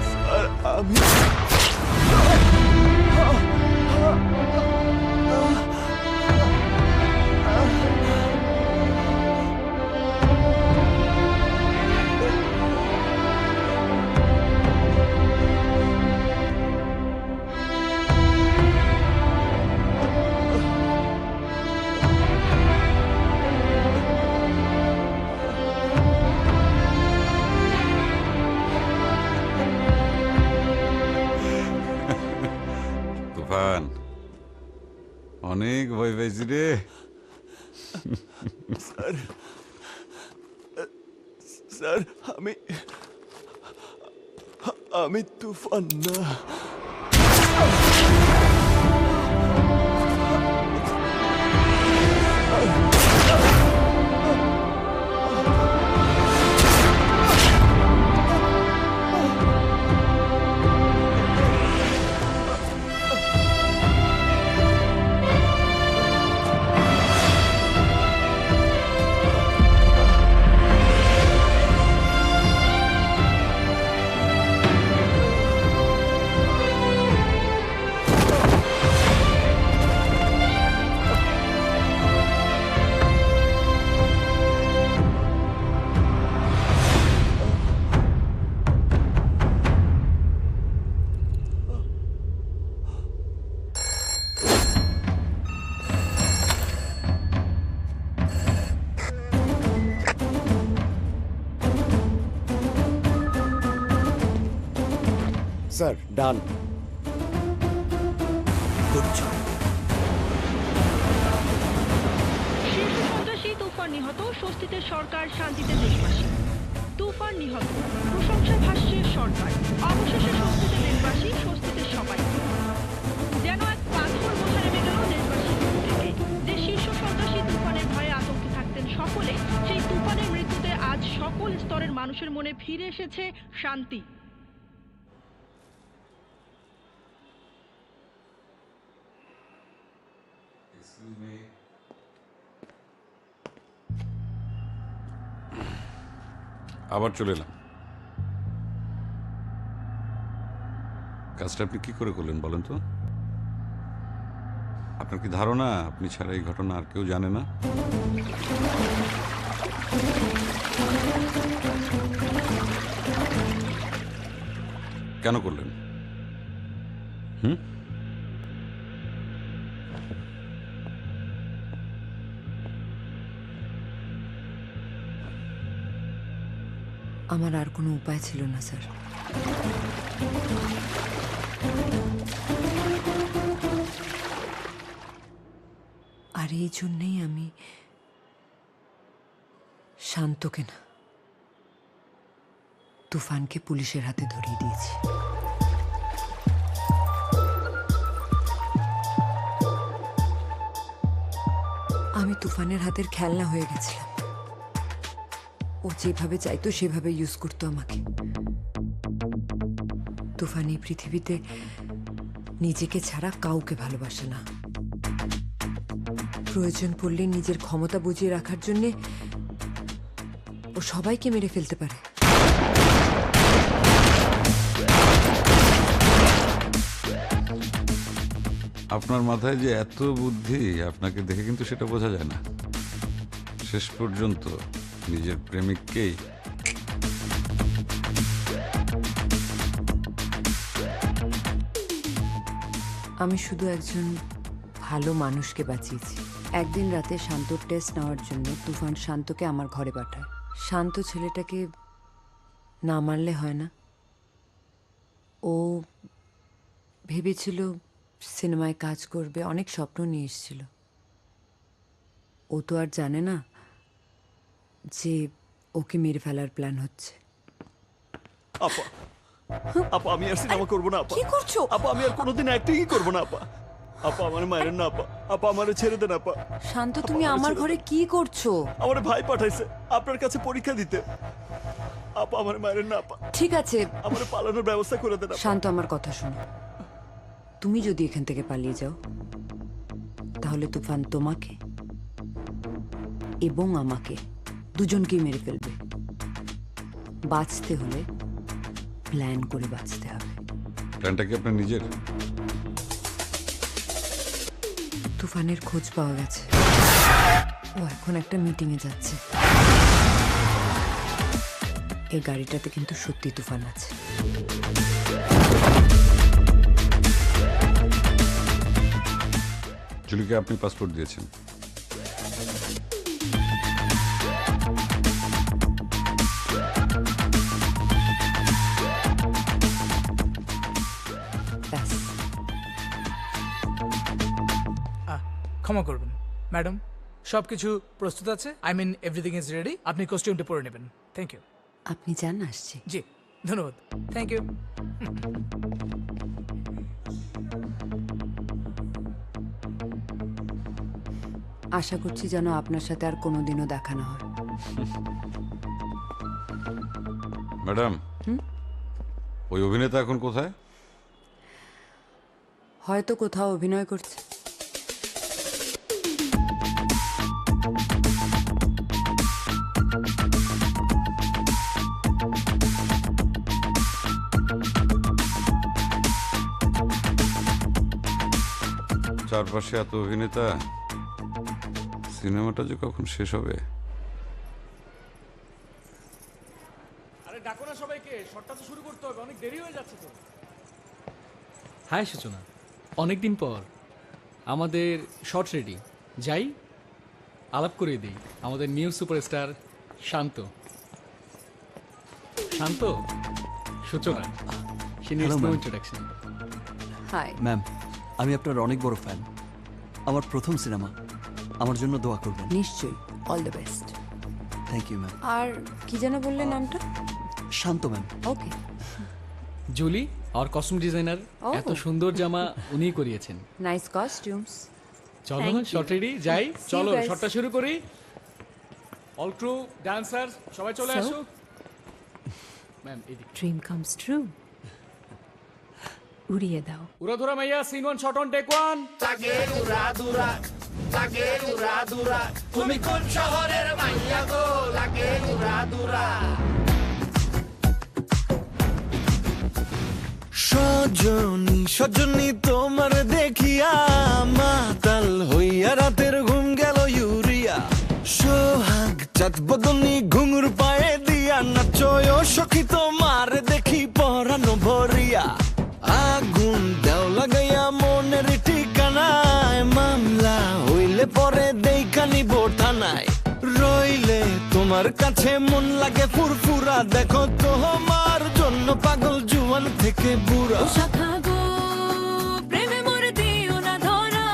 Sir আমি তুফান, অনেক ভয় পেয়েছি রে। স্যার স্যার আমি আমি তুফান না। স্যার ডান। শীর্ষ সন্ত্রাসী তুফান নিহত, স্বস্তিতে সরকার, শান্তিতে দেশবাসী। তুফান নিহত, প্রশংসা ভাষ্যে সরকার, অবশেষে স্বস্তিতে দেশবাসী, স্বস্তিতে সবাই। যেন এক পাথর বোঝা নেমে গেল দেশবাসীর বুক থেকে। যে শীর্ষ সন্ত্রাসী তুফানের ভয়ে আতঙ্কে থাকতেন সকলে, সেই তুফানের মৃত্যুতে আজ সকল স্তরের মানুষের মনে ফিরে এসেছে শান্তি। আবার চলে এলাম। কাজটা আপনি কি করে করলেন বলেন তো? আপনার কি ধারণা আপনি ছাড়া এই ঘটনা আর কেউ জানে না? কেন করলেন? আমার আর কোনো উপায় ছিল না স্যার। আর এই জন্যেই আমি শান্তকে না, তুফানকে পুলিশের হাতে ধরিয়ে দিয়েছি। আমি তুফানের হাতের খেলনা হয়ে গেছিলাম। ও যেভাবে চাইতো সেভাবে ইউজ করতো আমাকে। তুফান এই পৃথিবীতে নিজেকে ছাড়া কাউকে ভালোবাসে না। প্রয়োজন পড়লে নিজের ক্ষমতা বুঝিয়ে রাখার জন্যে ও সবাইকে মেরে ফেলতে পারে। আপনার মাথায় যে এত বুদ্ধি, আপনাকে দেখে কিন্তু সেটা বোঝা যায় না। শেষ পর্যন্ত নিজের প্রেমিককেই আমি শুধু একজন ভালো মানুষকে বাঁচিয়েছি। একদিন রাতে শান্তর টেস্ট নেওয়ার জন্য তুফান শান্তকে আমার ঘরে পাঠায়। শান্ত ছেলেটাকে না মারলে হয় না। ও ভেবেছিল সিনেমায় কাজ করবে, অনেক স্বপ্ন নিয়ে এসেছিল। ও তো আর জানে না যে ওকে মেরে ফেলার প্ল্যান হচ্ছে। আপা আপা আমি আর সিনেমা করবো না আপা। কি করছো? আপা আমি আর কোনোদিন অ্যাক্টিংই করবো না আপা। আপা আমার মায়ের না আপা। আপা আমারে ছেড়ে দেন আপা। শান্ত, তুমি আমার ঘরে কি করছো? আমার ভাই পাঠাইছে আপনার কাছে পরীক্ষা দিতে। আপা আমার মায়ের না আপা। ঠিক আছে আমার পালানোর ব্যবস্থা করে দেন আপা। শান্ত, আমার কথা শোনো। তুমি যদি এখান থেকে পালিয়ে যাও তাহলে তুফান তোমাকে এবং আমাকে দুজনকেই মেরে ফেলবে। বাঁচতে হলে প্ল্যান করে বাঁচতে হবে। প্ল্যানটা কি আপনার নিজের? তুফানের খোঁজ পাওয়া গেছে, ও এখন একটা মিটিংয়ে যাচ্ছে। এই গাড়িটাতে কিন্তু সত্যি তুফান আছে। জুলিকে আপনি পাসপোর্ট দিয়েছেন। ব্যাস। ক্ষমা করবেন ম্যাডাম, সব কিছু প্রস্তুত আছে। I mean everything is ready. আপনি কস্টিউমটা পরে নেবেন। Thank you. আপনি যান, আসছি। জি ধন্যবাদ। Thank you. আশা করছি যেন আপনার সাথে আর কোনোদিনও দেখা না হয়। ম্যাডাম, ওই অভিনেতা এখন কোথায়? হয়তো কোথাও অভিনয় করছে। চারপাশে এত অভিনেতা, সিনেমাটা যে কখন শেষ হবে? আরে ডাকো না সবাইকে, শটটা তো শুরু করতে হবে, অনেক দেরি হয়ে যাচ্ছে তো। হাই সূচনা, অনেকদিন পর। আমাদের শর্ট রেডি, যাই আলাপ করে দিই। আমাদের নিউ সুপারস্টার শান্ত। শান্ত, সূচনা, she needs Hello, no ma'am. introduction. Hi. Ma'am, আমি আপনার অনেক বড় ফ্যান। আমার প্রথম সিনেমা, আমার জন্য দোয়া করবেন। নিশ্চয়ই, all the best. Thank you ma'am. আর কি যেন বললেন নামটা? শান্ত ম্যাম। ওকে। জুলি, আর কস্টিউম ডিজাইনার। Oh. এত সুন্দর জামা উনিই করিয়েছেন। Nice costumes. চলো Thank you. শর্ট রেডি, যাই। See you চলো guys. শটটা শুরু করি। অল ক্রু, ডান্সার সবাই চলে So? আসুক। ম্যাম এদিকে। Dream comes true. উড়িয়ে দাও। উড়াধুরা মাইয়া, scene one, shot on, take one. সজনী সজনী তোমার দেখিয়া মাতাল হইয়া রাতের ঘুম গেল ইউরিয়া। সোহাগ চাঁদ বদনী ঘুঙুর পায়ে দিয়া নাচয় সখী তোমার দেখি পরানো ভরিয়া। আগুন দেও লাগাইয়া মনের ঠিকানায়, মামলা হইলে পরে দেখা নিব থানায়। রইলে তোমার কাছে মন লাগে ফুরফুরা, দেখো তোমার জন্য পাগল জুয়ান থেকে বুড়া। শাখা গো প্রেমে মরে দিও না ধরা,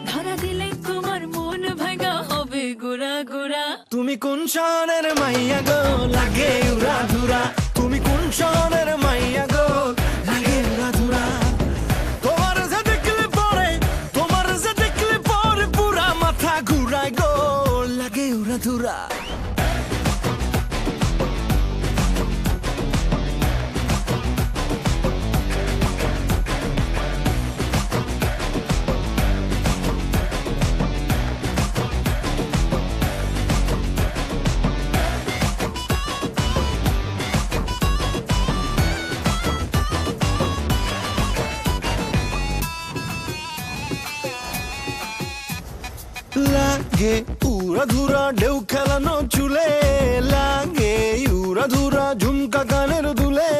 ধরা দিলে তোমার মন ভাঙা হবে গোরা গোরা। তুমি কোন শহরের মাইয়া গো লাগে উড়া ধুরা, তুমি কোন শহরের মাইয়া গো লাগে উড়া ধুরা। তোমার যে দেখলে পরে, তোমার যে দেখলে পরে পুরা মাথা ঘুরায় গো লাগে উড়া ধুরা। লাগে উড়া ধুরা ঢেউ খেলানো চুলে, লাগে উড়া ধুরা ঝুমকা গানের দুলে,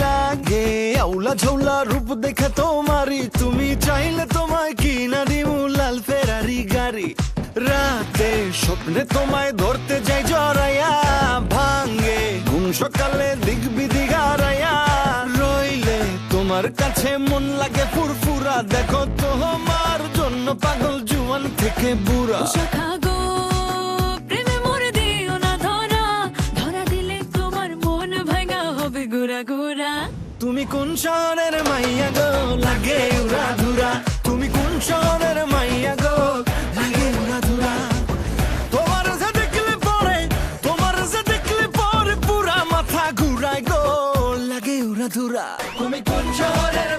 লাগে আউলা ঝৌলা রূপ দেখে তোমারি, তুমি চাইলে তোমায় কিনা দিমু লাল ফেরারি গাড়ি। রাতে স্বপ্নে তোমায় ধরতে যাই জড়াইয়া, ভাঙ্গে ঘুম সকালে দিক বিদিক হারাইয়া। রইলে তোমার কাছে মন লাগে ফুরফুরা, দেখো তোমার জন্য পাগল জুয়ান থেকে বুড়া। শাখা গো প্রেমে মরে দিও না ধরা, ধরা দিলে তোমার মন ভাঙা হবে গোরা গোরা। তুমি কোন শহরের মাইয়া গো লাগে উড়া ধুরা, তুমি কোন শহরের মাইয়া গো লাগে উড়া ধুরা। তোমার যে দেখলে পরে, তোমার যে দেখলে পরে পুরা মাথা ঘুরায় গো লাগে উড়া ধুরা। তুমি কোন শহরের